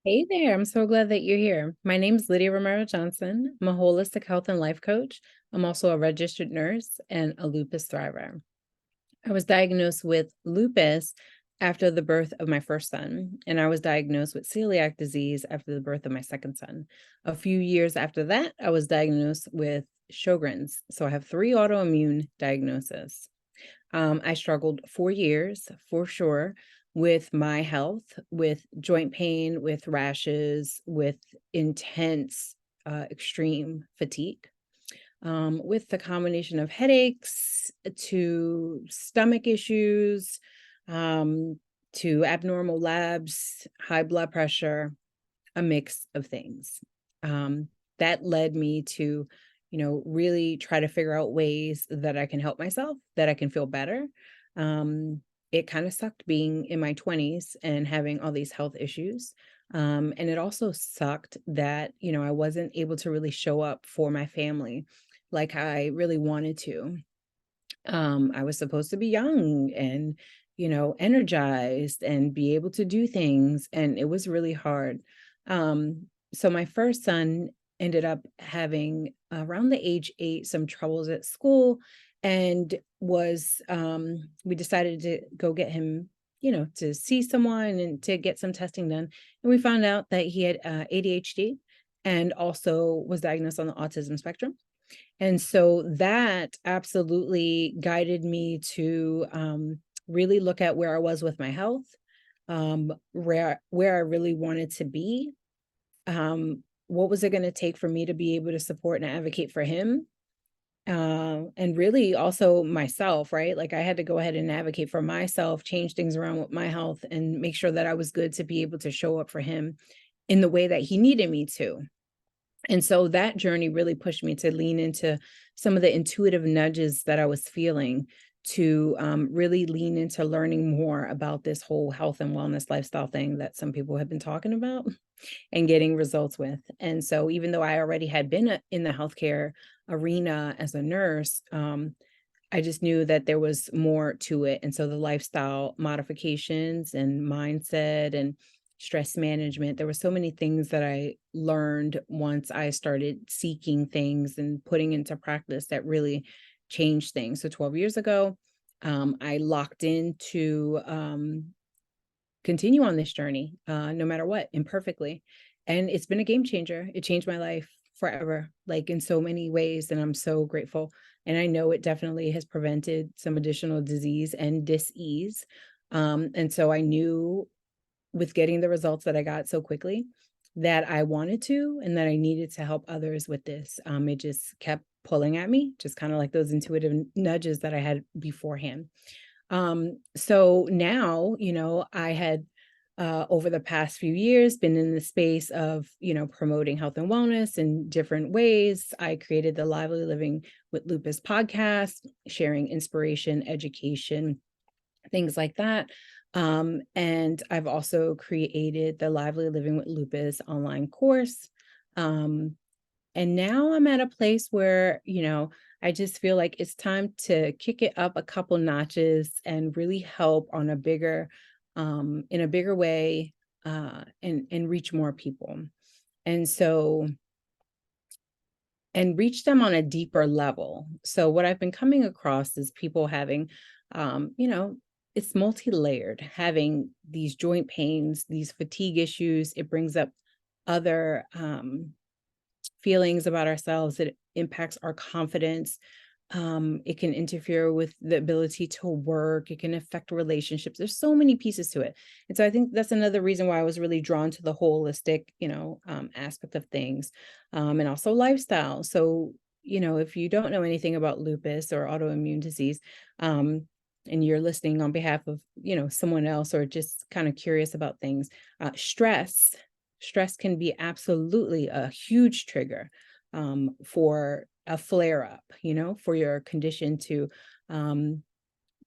Hey there, I'm so glad that you're here. My name is Lydia Romero Johnson. I'm a holistic health and life coach. I'm also a registered nurse and a lupus thriver. I was diagnosed with lupus after the birth of my first son, and I was diagnosed with celiac disease after the birth of my second son. A few years after that, I was diagnosed with Sjogren's. So I have three autoimmune diagnoses. I struggled 4 years for sure with my health, with joint pain, with rashes, with intense, extreme fatigue, with the combination of headaches to stomach issues, um, to abnormal labs, high blood pressure, a mix of things. Um, that led me to, really try to figure out ways that I can help myself, that I can feel better. It kind of sucked being in my 20s and having all these health issues. And it also sucked that, I wasn't able to really show up for my family like I really wanted to. I was supposed to be young and, energized and be able to do things. And it was really hard. So my first son ended up having around the age 8 some troubles at school and we decided to go get him, to see someone and to get some testing done. And we found out that he had ADHD and also was diagnosed on the autism spectrum. And so that absolutely guided me to really look at where I was with my health, where I really wanted to be. What was it going to take for me to be able to support and advocate for him? And really also myself, right? Like I had to go ahead and advocate for myself, change things around with my health, and make sure that I was good to be able to show up for him in the way that he needed me to. And so that journey really pushed me to lean into some of the intuitive nudges that I was feeling to really lean into learning more about this whole health and wellness lifestyle thing that some people have been talking about and getting results with. And so even though I already had been in the healthcare arena as a nurse, I just knew that there was more to it. And so the lifestyle modifications and mindset and stress management, there were so many things that I learned once I started seeking things and putting into practice that really changed things. So 12 years ago, I locked in to continue on this journey, no matter what, imperfectly. And it's been a game changer. It changed my life forever, like in so many ways. And I'm so grateful. And I know it definitely has prevented some additional disease and dis-ease. And so I knew with getting the results that I got so quickly that I wanted to and that I needed to help others with this. It just kept pulling at me, just kind of like those intuitive nudges that I had beforehand. So now, I had over the past few years been in the space of, promoting health and wellness in different ways. I created the Lively Living with Lupus podcast, sharing inspiration, education, things like that. And I've also created the Lively Living with Lupus online course. Um, and now I'm at a place where, I just feel like it's time to kick it up a couple notches and really help on a bigger, in a bigger way, and reach more people. And so, and reach them on a deeper level. So what I've been coming across is people having, it's multi-layered, having these joint pains, these fatigue issues. It brings up other feelings about ourselves. It impacts our confidence. It can interfere with the ability to work. It can affect relationships. There's so many pieces to it. And so I think that's another reason why I was really drawn to the holistic, aspect of things, and also lifestyle. So, if you don't know anything about lupus or autoimmune disease, and you're listening on behalf of, someone else or just kind of curious about things, stress can be absolutely a huge trigger for a flare up, for your condition to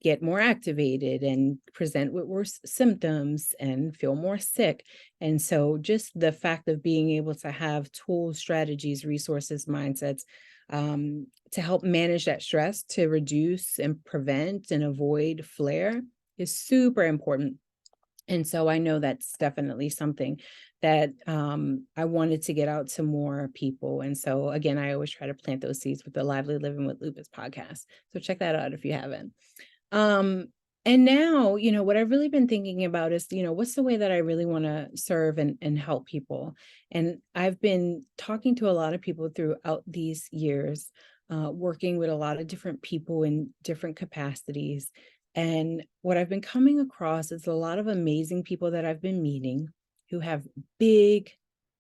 get more activated and present with worse symptoms and feel more sick. And so just the fact of being able to have tools, strategies, resources, mindsets to help manage that stress, to reduce and prevent and avoid flare is super important. And so I know that's definitely something that I wanted to get out to more people. And so again, I always try to plant those seeds with the Lively Living with Lupus podcast. So check that out if you haven't. Um, and now, what I've really been thinking about is, what's the way that I really want to serve and help people? And I've been talking to a lot of people throughout these years, working with a lot of different people in different capacities. And what I've been coming across is a lot of amazing people that I've been meeting who have big,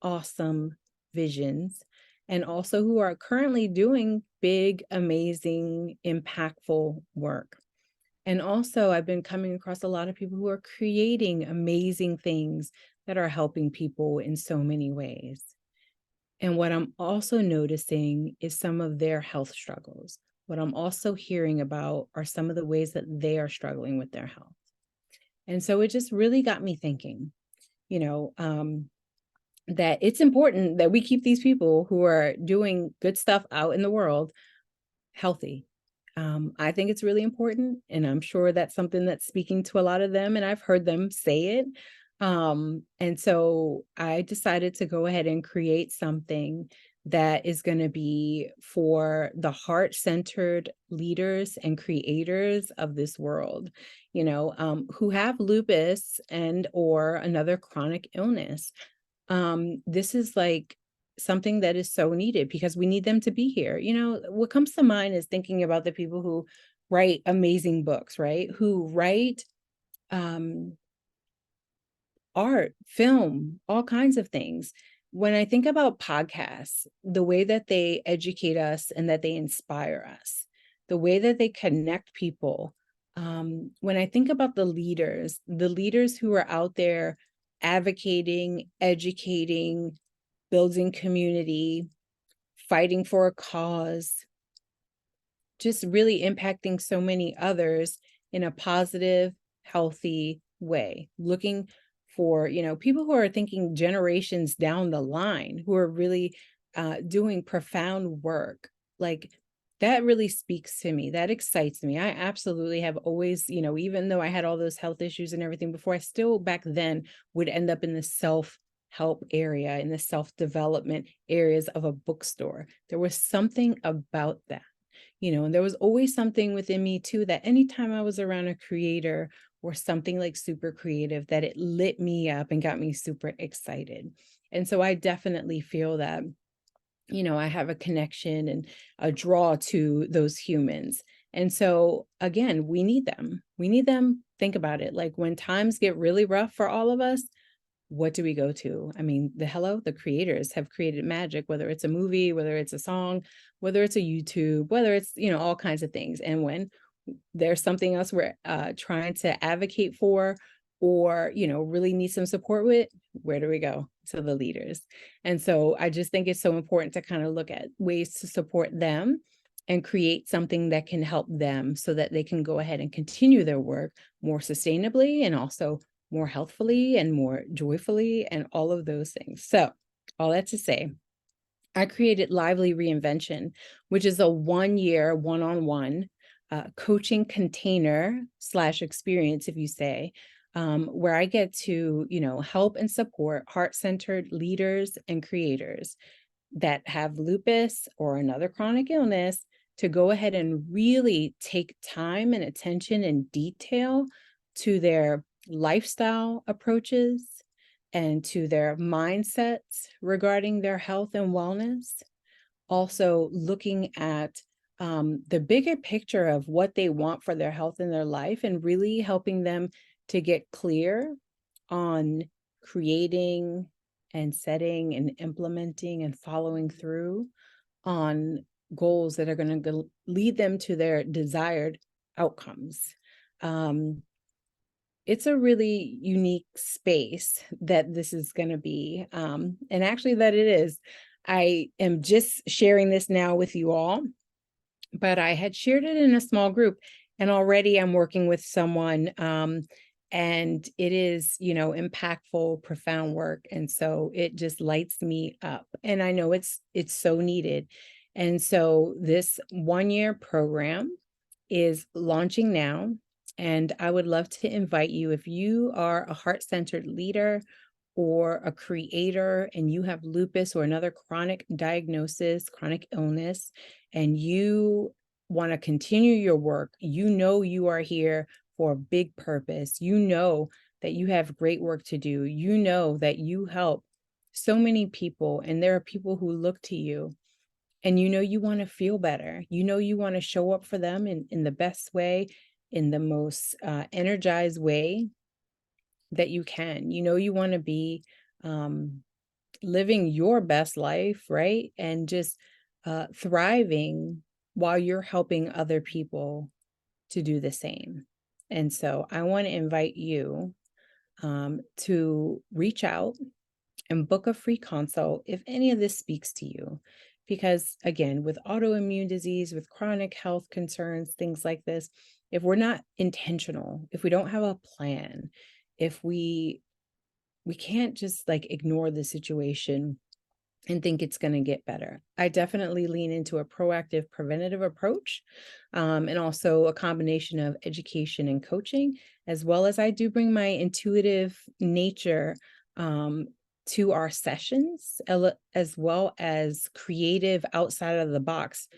awesome visions, and also who are currently doing big, amazing, impactful work. And also, I've been coming across a lot of people who are creating amazing things that are helping people in so many ways. And what I'm also noticing is some of their health struggles. What I'm also hearing about are some of the ways that they are struggling with their health. And so it just really got me thinking, that it's important that we keep these people who are doing good stuff out in the world healthy. I think it's really important, and I'm sure that's something that's speaking to a lot of them, and I've heard them say it. And so I decided to go ahead and create something that is going to be for the heart-centered leaders and creators of this world, who have lupus and or another chronic illness. This is like something that is so needed because we need them to be here. What comes to mind is thinking about the people who write amazing books, right? Who write um, art, film, all kinds of things. When I think about podcasts, the way that they educate us and that they inspire us, the way that they connect people. When I think about the leaders who are out there advocating, educating, building community, fighting for a cause, just really impacting so many others in a positive, healthy way, looking for, people who are thinking generations down the line, who are really doing profound work. Like, that really speaks to me. That excites me. I absolutely have always, even though I had all those health issues and everything before, I still back then would end up in the self-help area, in the self-development areas of a bookstore. There was something about that, and there was always something within me too, that anytime I was around a creator or something like super creative, that it lit me up and got me super excited. And so I definitely feel that I have a connection and a draw to those humans. And so again, we need them. We need them. Think about it. Like, when times get really rough for all of us, what do we go to? I mean, the creators have created magic, whether it's a movie, whether it's a song, whether it's a YouTube, whether it's, all kinds of things. And when there's something else we're trying to advocate for, or, really need some support with, where do we go? To the leaders. And so I just think it's so important to kind of look at ways to support them and create something that can help them so that they can go ahead and continue their work more sustainably and also more healthfully and more joyfully and all of those things. So all that to say, I created Lively Reinvention, which is a 1-year one-on-one coaching container / experience, if you say, where I get to, help and support heart-centered leaders and creators that have lupus or another chronic illness to go ahead and really take time and attention and detail to their lifestyle approaches and to their mindsets regarding their health and wellness. Also looking at the bigger picture of what they want for their health and their life, and really helping them to get clear on creating and setting and implementing and following through on goals that are going to lead them to their desired outcomes. It's a really unique space that this is going to be. And actually that it is. I am just sharing this now with you all, but I had shared it in a small group, and already I'm working with someone, and it is, impactful, profound work. And so it just lights me up, and I know it's so needed. And so this 1-year program is launching now, And I would love to invite you, if you are a heart-centered leader or a creator and you have lupus or another chronic diagnosis, chronic illness, and you want to continue your work, you know you are here for a big purpose. You know that you have great work to do. You know that you help so many people, and there are people who look to you, and you know you want to feel better. You know you want to show up for them in the best way, in the most energized way that you can. You know you want to be living your best life, right? And just thriving while you're helping other people to do the same. And so I want to invite you to reach out and book a free consult if any of this speaks to you. Because again, with autoimmune disease, with chronic health concerns, things like this, if we're not intentional, if we don't have a plan, if we can't just like ignore the situation and think it's going to get better. I definitely lean into a proactive preventative approach, and also a combination of education and coaching, as well as I do bring my intuitive nature to our sessions, as well as creative outside of the box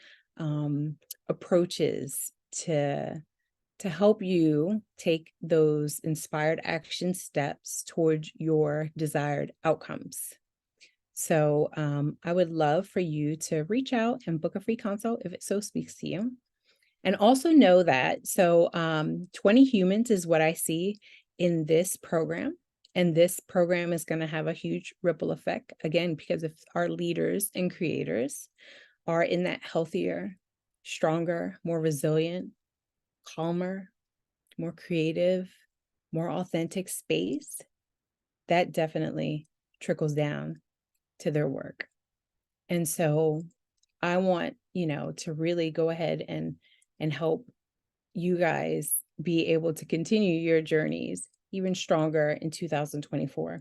approaches to help you take those inspired action steps towards your desired outcomes. So I would love for you to reach out and book a free consult if it so speaks to you. And also know that, 20 humans is what I see in this program. And this program is going to have a huge ripple effect, again, because if our leaders and creators are in that healthier, stronger, more resilient, calmer, more creative, more authentic space, that definitely trickles down to their work. And so I want, to really go ahead and help you guys be able to continue your journeys even stronger in 2024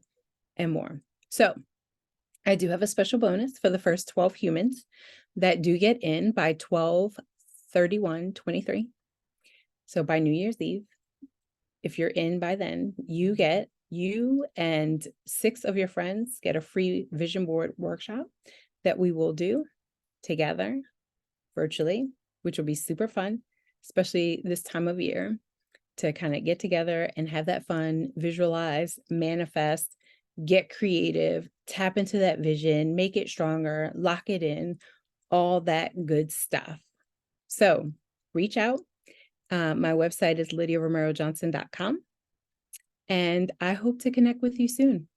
and more. So I do have a special bonus for the first 12 humans that do get in by 12/31/23. So by New Year's Eve, if you're in by then, you and 6 of your friends get a free vision board workshop that we will do together virtually, which will be super fun, especially this time of year, to kind of get together and have that fun, visualize, manifest, get creative, tap into that vision, make it stronger, lock it in, all that good stuff. So reach out. My website is lydiaromerojohnson.com. And I hope to connect with you soon.